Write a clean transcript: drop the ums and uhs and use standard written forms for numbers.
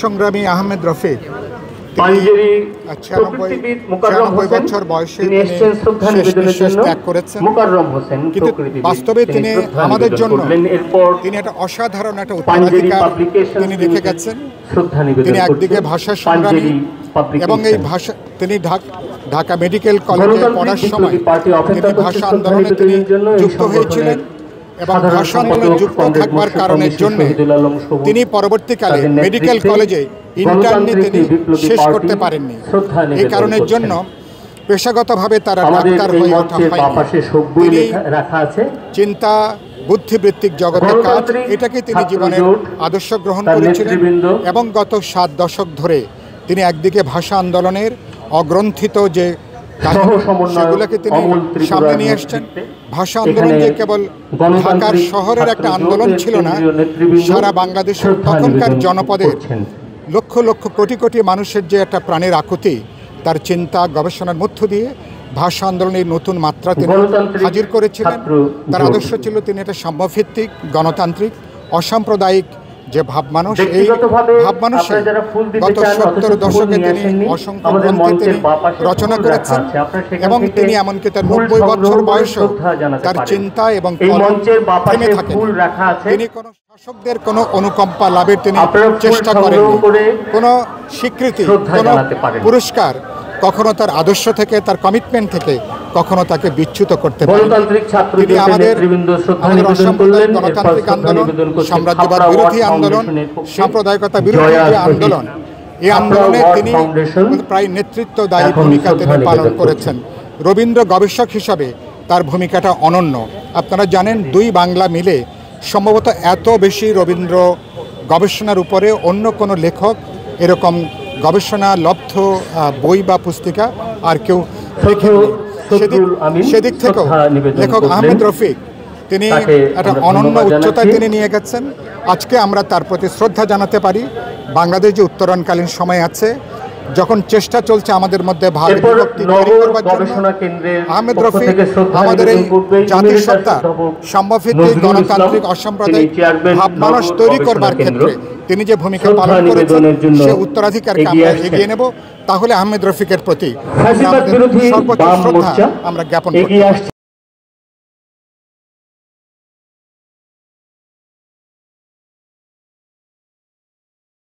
সংগ্রামী আহমেদ রফিক 96 বছর বয়সে ত্যাগ করেছেন, কিন্তু বাস্তবে তিনি আমাদের জন্য তিনি একটা অসাধারণ একটা উত্তরাধিকার তিনি রেখে গেছেন। তিনি একদিকে ভাষা সংগ্রামী এবং এই ভাষা তিনি ঢাকা মেডিকেল কলেজে পড়ার সময় তিনি ভাষা আন্দোলনে তিনি যুক্ত হয়েছিলেন এবং ভাষা আন্দোলনে যুক্ত থাকবার কারণের জন্য তিনি পরবর্তীকালে মেডিকেল কলেজে ইন্টার্নি তিনি শেষ করতে পারেননি। এই কারণের জন্য পেশাগতভাবে তারা ডাক্তার হয়ে ওঠা হয়নি। চিন্তা বুদ্ধিবৃত্তিক জগতের কাজ এটাকে তিনি জীবনের আদর্শ গ্রহণ করেছিলেন এবং গত 7 দশক ধরে তিনি একদিকে ভাষা আন্দোলনের অগ্রন্থিত যে সেগুলোকে তিনি সামনে নিয়ে এসছেন। ভাষা আন্দোলন যে কেবল ঢাকার শহরের একটা আন্দোলন ছিল না, সারা বাংলাদেশের তখনকার জনপদের লক্ষ লক্ষ কোটি কোটি মানুষের যে একটা প্রাণের আকুতি, তার চিন্তা গবেষণার মধ্য দিয়ে ভাষা আন্দোলনের নতুন মাত্রা তিনি হাজির করেছিলেন। তার আদর্শ ছিল তিনি একটা সাম্যভিত্তিক গণতান্ত্রিক অসাম্প্রদায়িক যে ভাবমানুষ, এই ভাবমানুষে গত 70 দশকে তিনি অসংখ্য গ্রন্থে তিনি রচনা করেছেন এবং তিনি এমনকি তার 90 বছর বয়সেও তার চিন্তা এবং থেমে থাকেন। তিনি কোনো শাসকদের কোনো অনুকম্পা লাভের তিনি চেষ্টা করেননি, কোনো স্বীকৃতি, কোনো পুরস্কার কখনো তার আদর্শ থেকে, তার কমিটমেন্ট থেকে কখনো তাকে বিচ্যুত করতে পারেন। তিনি আমাদের অসাম্প্রদায়িক গণতান্ত্রিক আন্দোলন, সাম্রাজ্যবাদ বিরোধী আন্দোলন, সাম্প্রদায়িকতা বিরোধী যে আন্দোলন, এই আন্দোলনে তিনি প্রায় নেতৃত্বদায়ী ভূমিকা তিনি পালন করেছেন। রবীন্দ্র গবেষক হিসাবে তার ভূমিকাটা অনন্য। আপনারা জানেন, 2 বাংলা মিলে সম্ভবত এত বেশি রবীন্দ্র গবেষণার উপরে অন্য কোনো লেখক এরকম গবেষণা লব্ধ বই বা পুস্তিকা আর কেউ লেখেননি। সেদিক থেকেও লেখক আহমেদ রফিক তিনি একটা অনন্য উচ্চতায় তিনি নিয়ে গেছেন। আজকে আমরা তার প্রতি শ্রদ্ধা জানাতে পারি। বাংলাদেশ যে উত্তরণকালীন সময় আছে, যখন চেষ্টা চলছে আমাদের মধ্যে ভাগ বিভক্তি তৈরি করবার জন্য, আহমেদ রফিক আমাদের এই জাতিসত্তা সাম্যভিত্তিক গণতান্ত্রিক অসাম্প্রদায়িক ভাবমানস তৈরি করবার ক্ষেত্রে তিনি যে ভূমিকা পালন করেছেন, সে উত্তরাধিকারকে আমরা এগিয়ে নেব। তাহলে আহমেদ রফিকের প্রতি সর্বোচ্চ শ্রদ্ধা আমরা জ্ঞাপন করি।